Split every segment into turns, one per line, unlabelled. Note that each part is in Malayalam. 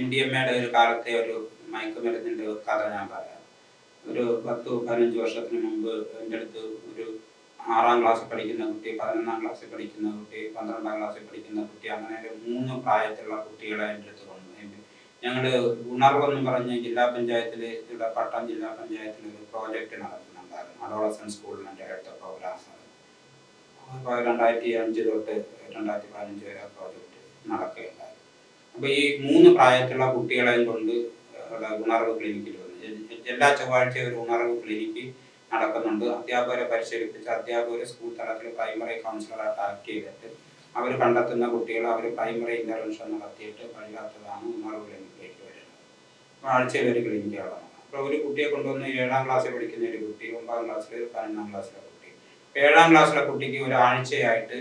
MDMA ഒരു കാലത്തെ ഒരു മയക്കുമരുന്നിൻ്റെ കഥ ഞാൻ പറയാം. ഒരു 10-15 വർഷത്തിന് മുമ്പ് എൻ്റെ അടുത്ത് ഒരു 6-ാം ക്ലാസ്സിൽ പഠിക്കുന്ന കുട്ടി, 11-ാം ക്ലാസ്സിൽ പഠിക്കുന്ന കുട്ടി, 12-ാം ക്ലാസ്സിൽ പഠിക്കുന്ന കുട്ടി, അങ്ങനെ 3 പ്രായത്തിലുള്ള കുട്ടികളെ എൻ്റെ അടുത്ത് കൊണ്ടു. ഞങ്ങൾ ഉണർവെന്ന് പറഞ്ഞ് ജില്ലാ പഞ്ചായത്തിൽ, ഇവിടെ പട്ടം ജില്ലാ പഞ്ചായത്തിൽ ഒരു പ്രോജക്റ്റ് നടത്തുന്നുണ്ടായിരുന്നു. അഡോളസൻസ് സ്കൂളിൻ്റെ അടുത്ത പ്രോഗ്രാംസ്. 2005 തൊട്ട് 2015 വരെ പ്രോജക്റ്റ് നടക്കുകയുണ്ടായി. അപ്പോൾ ഈ 3 പ്രായത്തിലുള്ള കുട്ടികളെയും കൊണ്ട് ഉണർവ് ക്ലിനിക്കിൽ വന്നു. എല്ലാ ചൊവ്വാഴ്ചയും ഒരു ഉണർവ് ക്ലിനിക്ക് നടക്കുന്നുണ്ട്. അധ്യാപകരെ പരിശീലിപ്പിച്ച് അധ്യാപകരെ സ്കൂൾ തലത്തിൽ പ്രൈമറി കൗൺസിലറായിട്ട് ആക്ട് ചെയ്തിട്ട് അവർ കണ്ടെത്തുന്ന കുട്ടികൾ അവർ പ്രൈമറി ഇൻ്റർവെൻഷൻ നടത്തിയിട്ട് കഴിയാത്തതാണ് ഉണർവ് ക്ലിനിക്കിലേക്ക് വരുന്നത്. അപ്പോൾ ആഴ്ചയിൽ ഒരു ക്ലിനിക്കുകളാണ്. അപ്പോൾ ഒരു കുട്ടിയെ കൊണ്ടുവന്ന് 7-ാം ക്ലാസ്സിൽ പഠിക്കുന്ന ഒരു കുട്ടി, 9-ാം ക്ലാസ്സിൽ, 11-ാം ക്ലാസ്സിലെ കുട്ടി. 7-ാം ക്ലാസ്സിലെ കുട്ടിക്ക് ഒരാഴ്ചയായിട്ട്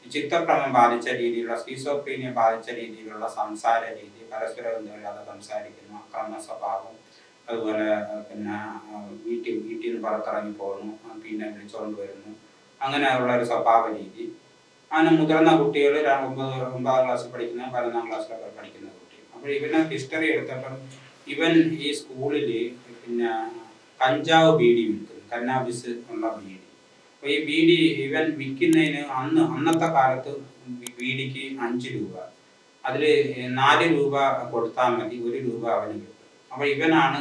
ചിത്തഭ്രമം ബാധിച്ച രീതിയിലുള്ള, സ്കീസോഫ്രീനിയ ബാധിച്ച രീതിയിലുള്ള സംസാര രീതി, പരസ്പര ബന്ധമില്ലാതെ സംസാരിക്കുന്നു, അക്രമ സ്വഭാവം, അതുപോലെ പിന്നെ വീട്ടിൽ നിന്ന് പുറത്തിറങ്ങി പോകുന്നു, പിന്നെ വിളിച്ചുകൊണ്ട് വരുന്നു, അങ്ങനെയുള്ള ഒരു സ്വഭാവ രീതി. അങ്ങനെ മുതിർന്ന കുട്ടികൾ 9-ാം ക്ലാസ്സിൽ പഠിക്കുന്ന, 11-ാം ക്ലാസ്സിലൊക്കെ പഠിക്കുന്ന കുട്ടി. അപ്പോൾ ഇവനെ ഹിസ്റ്ററി എടുത്തപ്പം ഇവൻ ഈ സ്കൂളിൽ പിന്നെ കഞ്ചാവ് ബീഡി വിൽക്കുന്നു, കന്നാബിസ് ഉള്ള ബീഡി. അപ്പോൾ ഈ ബീഡി ഇവൻ വിൽക്കുന്നതിന് അന്നത്തെ കാലത്ത് ബീഡിക്ക് 5 രൂപ, അതിൽ 4 രൂപ കൊടുത്താൽ മതി, 1 രൂപ അവന് കിട്ടും. അപ്പോൾ ഇവനാണ്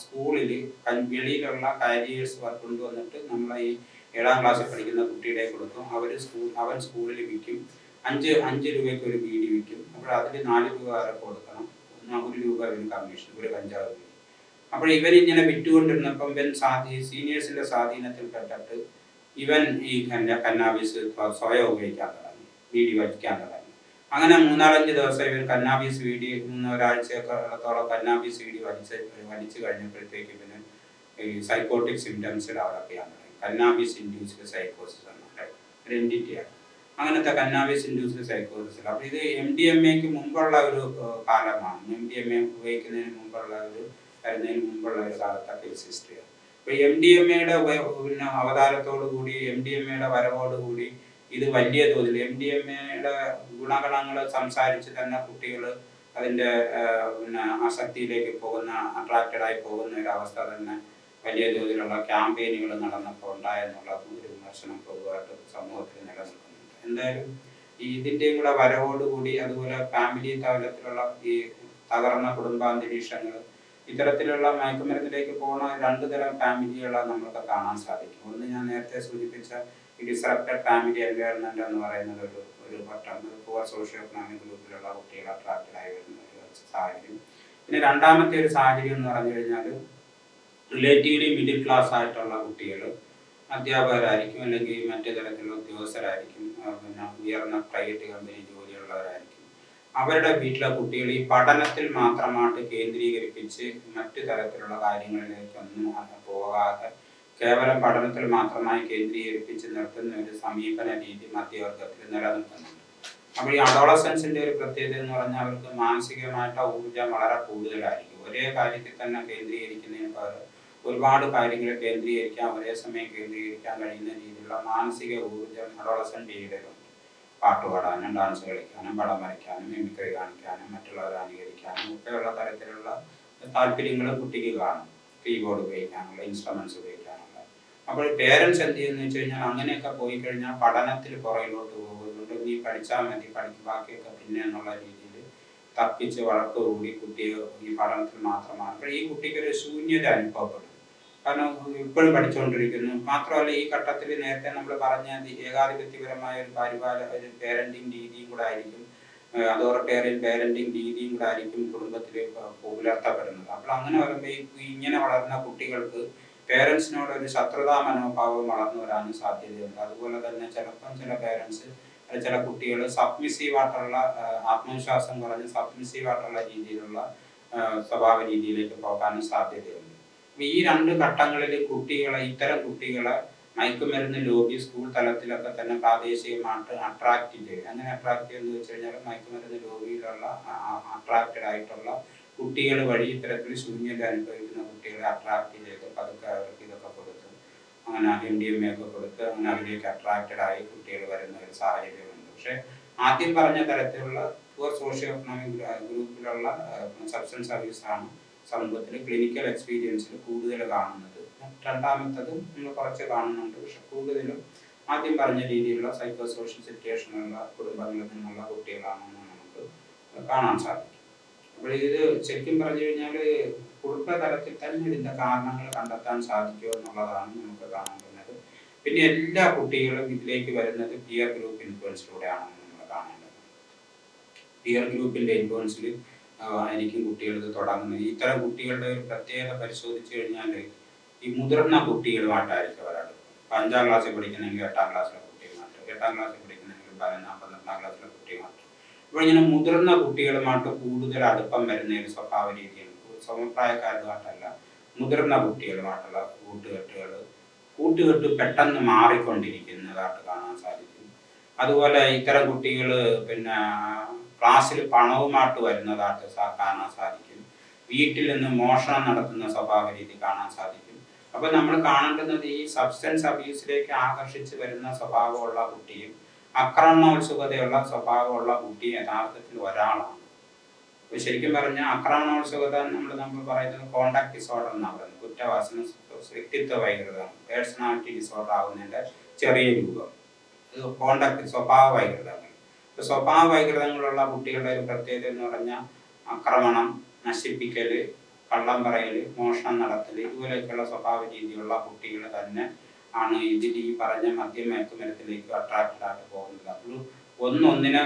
സ്കൂളിൽ വെളിയിലുള്ള കാരിയേഴ്സ് കൊണ്ടുവന്നിട്ട് നമ്മളെ ഈ 7-ാം ക്ലാസ്സിൽ പഠിക്കുന്ന കുട്ടിയുടെ കൊടുക്കും. അവൻ സ്കൂളിൽ വിൽക്കും. 5 രൂപയ്ക്ക് ഒരു ബീഡി വിൽക്കും. അപ്പോൾ അതിൽ 4 രൂപ വരെ കൊടുക്കണം, 1 രൂപ ഇവന് കമ്മീഷൻ, ഒരു കഞ്ചാവ് ബീഡി. അപ്പോൾ ഇവനിങ്ങനെ വിറ്റുകൊണ്ടിരുന്നപ്പം ഇവൻ സീനിയേഴ്സിൻ്റെ സ്വാധീനത്തിൽ പെട്ടിട്ട് ഇവൻ ഈ കന്നാബീസ് സ്വയം ഉപയോഗിക്കാൻ തുടങ്ങി, ബീഡി വലിക്കാൻ തുടങ്ങി. അങ്ങനെ 3-4 ദിവസം ഇവൻ കന്നാബീസ് ബീഡി, ഒരാഴ്ചയോളത്തോളം കന്നാബീസ് ബീഡി വലിച്ചു കഴിഞ്ഞപ്പോഴത്തേക്ക് ഇവന് ഈ സൈക്കോട്ടിക് സിംറ്റംസ് ഡെവലപ്പ് ചെയ്യാൻ തുടങ്ങി. കന്നാബീസ് ഇൻഡ്യൂസ്ഡ് സൈക്കോസിസ് എന്ന ഒരു എൻറ്റിറ്റിയാണ്. അങ്ങനത്തെ കന്നാബീസ് ഇൻഡ്യൂസ്ഡ് സൈക്കോസിസ്. അപ്പോൾ ഇത് MDMAക്ക് മുമ്പുള്ള ഒരു കാലമാണ്. MDMA ഉപയോഗിക്കുന്നതിന് മുമ്പുള്ള വരുന്നതിന് മുമ്പുള്ള ഒരു കാലത്തെ കേസ് ഹിസ്റ്ററിയാണ്. അപ്പോൾ MDMAയുടെ പിന്നെ അവതാരത്തോടു കൂടി, MDMAയുടെ വരവോടുകൂടി ഇത് വലിയ തോതിൽ MDMAയുടെ ഗുണഗണങ്ങൾ സംസാരിച്ച് തന്നെ കുട്ടികൾ അതിൻ്റെ പിന്നെ ആസക്തിയിലേക്ക് പോകുന്ന, അട്രാക്റ്റഡായി പോകുന്ന ഒരു അവസ്ഥ തന്നെ വലിയ തോതിലുള്ള ക്യാമ്പയിനുകൾ നടന്നപ്പോൾ ഉണ്ടായെന്നുള്ള ഒരു വിമർശനം പൊതുവായിട്ട് സമൂഹത്തിൽ നിലനിൽക്കുന്നുണ്ട്. എന്തായാലും ഇതിൻ്റെയും കൂടെ വരവോടുകൂടി, അതുപോലെ ഫാമിലി തലത്തിലുള്ള ഈ തകർന്ന കുടുംബാന്തരീക്ഷങ്ങൾ, ഇത്തരത്തിലുള്ള മയക്കുമരുന്നിലേക്ക് പോകുന്ന 2 തരം ഫാമിലികളെ നമുക്ക് കാണാൻ സാധിക്കും. ഒന്ന് ഞാൻ നേരത്തെ സൂചിപ്പിച്ച ഈ ഡിസ്റപ്റ്റഡ് ഫാമിലി എൻവയറൺമെൻറ്റ് എന്ന് പറയുന്നത് ഒരു ഘട്ടം, പുവർ സോഷ്യോ എക്കണോമിക് ഗ്രൂപ്പിലുള്ള കുട്ടികൾ അട്രാക്റ്റഡായി വരുന്ന ഒരു സാഹചര്യം. പിന്നെ രണ്ടാമത്തെ ഒരു സാഹചര്യം എന്ന് പറഞ്ഞു കഴിഞ്ഞാൽ റിലേറ്റീവ്ലി മിഡിൽ ക്ലാസ് ആയിട്ടുള്ള കുട്ടികൾ അധ്യാപകരായിരിക്കും, അല്ലെങ്കിൽ മറ്റു തരത്തിലുള്ള ഉദ്യോഗസ്ഥരായിരിക്കും, പിന്നെ ഉയർന്ന പ്രൈവറ്റ് കമ്പനി ജോലിയുള്ളവരായിരിക്കും. അവരുടെ വീട്ടിലെ കുട്ടികൾ ഈ പഠനത്തിൽ മാത്രമായിട്ട് കേന്ദ്രീകരിപ്പിച്ച് മറ്റു തരത്തിലുള്ള കാര്യങ്ങളിലേക്കൊന്നും പോകാതെ കേവലം പഠനത്തിൽ മാത്രമായി കേന്ദ്രീകരിപ്പിച്ച് നിർത്തുന്ന ഒരു സമീപന രീതി മധ്യവർഗത്തിൽ നിലനിൽക്കുന്നുണ്ട്. അപ്പോൾ ഈ അഡോളസൻസിൻ്റെ ഒരു പ്രത്യേകത എന്ന് പറഞ്ഞാൽ അവർക്ക് മാനസികമായിട്ട് ഊർജ്ജം വളരെ കൂടുതലായിരിക്കും. ഒരേ കാര്യത്തിൽ തന്നെ കേന്ദ്രീകരിക്കുന്നതിന് പകരം ഒരുപാട് കാര്യങ്ങൾ കേന്ദ്രീകരിക്കാൻ, ഒരേ സമയം കേന്ദ്രീകരിക്കാൻ കഴിയുന്ന രീതിയിലുള്ള മാനസിക ഊർജ്ജം അഡോളസൻ്റ് പീരീഡിലുണ്ട്. പാട്ട് പാടാനും, ഡാൻസ് കളിക്കാനും, പടം വരയ്ക്കാനും, മിമിക്രി കാണിക്കാനും, മറ്റുള്ളവരെ അനുകരിക്കാനും ഒക്കെയുള്ള തരത്തിലുള്ള താല്പര്യങ്ങൾ കുട്ടിക്ക് കാണും. കീബോർഡ് ഉപയോഗിക്കാനുള്ള, ഇൻസ്ട്രുമെൻറ്റ്സ് ഉപയോഗിക്കാനുള്ള. അപ്പോൾ പേരൻസ് എന്ത് ചെയ്യുന്നു വെച്ച് കഴിഞ്ഞാൽ അങ്ങനെയൊക്കെ പോയി കഴിഞ്ഞാൽ പഠനത്തിൽ പുറകിലോട്ട് പോകുന്നുണ്ട്. നീ പഠിച്ചാൽ മതി, ബാക്കിയൊക്കെ പിന്നെ എന്നുള്ള രീതിയിൽ തപ്പിച്ച് വഴക്ക് കൂടി കുട്ടിയെ ഈ പഠനത്തിൽ മാത്രമാണ്. അപ്പോൾ ഈ കുട്ടിക്കൊരു ശൂന്യത അനുഭവപ്പെടും. കാരണം ഇപ്പോഴും പഠിച്ചുകൊണ്ടിരിക്കുന്നു. മാത്രമല്ല ഈ ഘട്ടത്തിൽ നേരത്തെ നമ്മൾ പറഞ്ഞ ഏകാധിപത്യപരമായ ഒരു പേരൻറ്റിങ് രീതിയും കൂടെ ആയിരിക്കും, അതോറിറ്റേറിയൻ പേരൻറ്റിങ് രീതിയും കൂടെ ആയിരിക്കും കുടുംബത്തിൽ പുലർത്തപ്പെടുന്നത്. അപ്പോൾ അങ്ങനെ വരുമ്പോൾ ഇങ്ങനെ വളർന്ന കുട്ടികൾക്ക് പേരൻസിനോട് ഒരു ശത്രുതാ മനോഭാവം വളർന്നു വരാനും സാധ്യതയുണ്ട്. അതുപോലെ തന്നെ ചിലപ്പം ചില പേരൻസ്, ചില കുട്ടികൾ സബ്മിസീവായിട്ടുള്ള, ആത്മവിശ്വാസം കുറഞ്ഞ് സബ്മിസീവായിട്ടുള്ള രീതിയിലുള്ള സ്വഭാവ രീതിയിലേക്ക് പോകാനും സാധ്യതയുണ്ട്. ഈ 2 ഘട്ടങ്ങളിൽ ഇത്തരം കുട്ടികളെ മയക്കുമരുന്ന് ലോബി സ്കൂൾ തലത്തിലൊക്കെ തന്നെ പ്രാദേശികമായിട്ട് അട്രാക്റ്റ് ചെയ്യും. അങ്ങനെ അട്രാക്റ്റ് ചെയ്യുന്നത് വെച്ച് കഴിഞ്ഞാൽ മയക്കുമരുന്ന് ലോബിയിലുള്ള അട്രാക്റ്റഡ് ആയിട്ടുള്ള കുട്ടികൾ വഴി ഇത്തരത്തിൽ ശൂന്യത അനുഭവിക്കുന്ന കുട്ടികളെ അട്രാക്റ്റ് ചെയ്ത് പതുക്കെ അവർക്ക് ഇതൊക്കെ കൊടുത്ത്, അങ്ങനെ MDMA ഒക്കെ കൊടുത്ത് അങ്ങനെ അതിലേക്ക് അട്രാക്റ്റഡ് ആയി കുട്ടികൾ വരുന്ന ഒരു സാഹചര്യമുണ്ട്. പക്ഷേ ആദ്യം പറഞ്ഞ തരത്തിലുള്ള പുവർ സോഷ്യോ എക്കണോമിക് ഗ്രൂപ്പിലുള്ള സബ്സ്റ്റൻസ് അബ്യൂസ് ആണ് സമൂഹത്തിൽ ക്ലിനിക്കൽ എക്സ്പീരിയൻസിൽ കൂടുതൽ കാണുന്നത്. രണ്ടാമത്തത് നമ്മൾ കുറച്ച് കാണുന്നുണ്ട്, പക്ഷെ കൂടുതലും ആദ്യം പറഞ്ഞ രീതിയിലുള്ള സൈക്കോ സോഷ്യൽ സിറ്റുവേഷനുള്ള കുടുംബങ്ങളിൽ നിന്നുള്ള കുട്ടികളാണെന്ന് നമുക്ക് കാണാൻ സാധിക്കും. അപ്പോൾ ഇത് ശരിക്കും പറഞ്ഞു കഴിഞ്ഞാൽ കുടുംബ തലത്തിൽ തന്നെ ഇതിൻ്റെ കാരണങ്ങൾ കണ്ടെത്താൻ സാധിക്കുമോ എന്നുള്ളതാണ് നമുക്ക് കാണാൻ പറ്റുന്നത്. പിന്നെ എല്ലാ കുട്ടികളും ഇതിലേക്ക് വരുന്നത് പിയർ ഗ്രൂപ്പ് ഇൻഫ്ലുവൻസിലൂടെയാണെന്ന് നമ്മൾ കാണേണ്ടത്. പിയർ ഗ്രൂപ്പിൻ്റെ ഇൻഫ്ലുവൻസിൽ ആയിരിക്കും കുട്ടികൾ ഇത് തുടങ്ങുന്നത്. ഇത്തരം കുട്ടികളുടെ ഒരു പ്രത്യേകത പരിശോധിച്ച് കഴിഞ്ഞാൽ ഈ മുതിർന്ന കുട്ടികളുമായിട്ടായിരിക്കും ഒരാൾ 5ാം ക്ലാസ്സിൽ പഠിക്കുന്നെങ്കിൽ 8ാം ക്ലാസ്സിലെ കുട്ടികളുമായിട്ട്, 8ാം ക്ലാസ്സിൽ പഠിക്കുന്നെങ്കിൽ 12ാം ക്ലാസ്സിലെ കുട്ടികളുമായിട്ട്. അപ്പോൾ ഇങ്ങനെ മുതിർന്ന കുട്ടികളുമായിട്ട് കൂടുതൽ അടുപ്പം വരുന്ന ഒരു സ്വഭാവ രീതിയാണ്. സമപ്രായക്കാരുമായിട്ടല്ല, മുതിർന്ന കുട്ടികളുമായിട്ടുള്ള കൂട്ടുകെട്ട് പെട്ടെന്ന് മാറിക്കൊണ്ടിരിക്കുന്നതായിട്ട് കാണാൻ സാധിക്കും. അതുപോലെ ഇത്തരം കുട്ടികൾ പിന്നെ ക്ലാസ്സിൽ പണവുമായിട്ട് വരുന്നതായിട്ട് കാണാൻ സാധിക്കും. വീട്ടിൽ നിന്ന് മോഷണം നടത്തുന്ന സ്വഭാവ രീതി കാണാൻ സാധിക്കും. അപ്പോൾ നമ്മൾ കാണേണ്ടുന്നത് ഈ സബ്സ്റ്റൻസ് അബ്യൂസിലേക്ക് ആകർഷിച്ച് വരുന്ന സ്വഭാവമുള്ള കുട്ടിയും ആക്രമണോത്സുകതയുള്ള സ്വഭാവമുള്ള കുട്ടി യഥാർത്ഥത്തിൽ ഒരാളാണ്. അപ്പോൾ ശരിക്കും പറഞ്ഞാൽ ആക്രമണോത്സുകത നമ്മൾ പറയുന്നത് കോണ്ടാക്ട് ഡിസോർഡർ എന്നാണ് പറയുന്നത്. കുറ്റവാസന വ്യക്തിത്വ വൈകൃതം, പേഴ്സണാലിറ്റി ഡിസോർഡർ ആവുന്നതിൻ്റെ ചെറിയ രൂപം. ഇത് കോണ്ടാക്ട് സ്വഭാവ വൈകൃതങ്ങൾ. ഇപ്പോൾ സ്വഭാവ വൈകൃതങ്ങളുള്ള കുട്ടികളുടെ ഒരു പ്രത്യേകത എന്ന് പറഞ്ഞാൽ ആക്രമണം, നശിപ്പിക്കൽ, കള്ളം പറയൽ, മോഷണം നടത്തൽ, ഇതുപോലെയൊക്കെയുള്ള സ്വഭാവ രീതിയുള്ള കുട്ടികൾ തന്നെ ആണ് ഇതിൽ ഈ പറഞ്ഞ മദ്യമയക്കുമരത്തിലേക്ക് അട്രാക്റ്റഡ് ആയിട്ട് പോകുന്നത്. അപ്പോൾ ഒന്നിനെ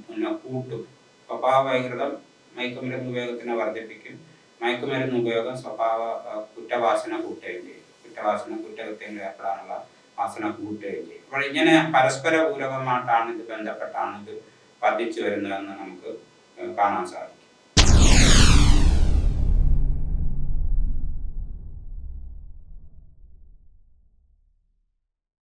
പിന്നെ കൂട്ടും. സ്വഭാവ വൈകൃതം മയക്കുമരുന്ന് ഉപയോഗത്തിനെ വർദ്ധിപ്പിക്കും. മയക്കുമരുന്ന് ഉപയോഗം കുറ്റവാസന കൂട്ടുകയും ചെയ്യും. കുറ്റകൃത്യങ്ങളിൽ ഏർപ്പെടാനുള്ള വാസന കൂട്ടുകയും ചെയ്യും. അപ്പോൾ ഇങ്ങനെ പരസ്പര പൂരകമായിട്ടാണ് ഇത് ബന്ധപ്പെട്ടാണ് ഇത് വർദ്ധിച്ചു വരുന്നതെന്ന് നമുക്ക് കാണാൻ സാധിക്കും.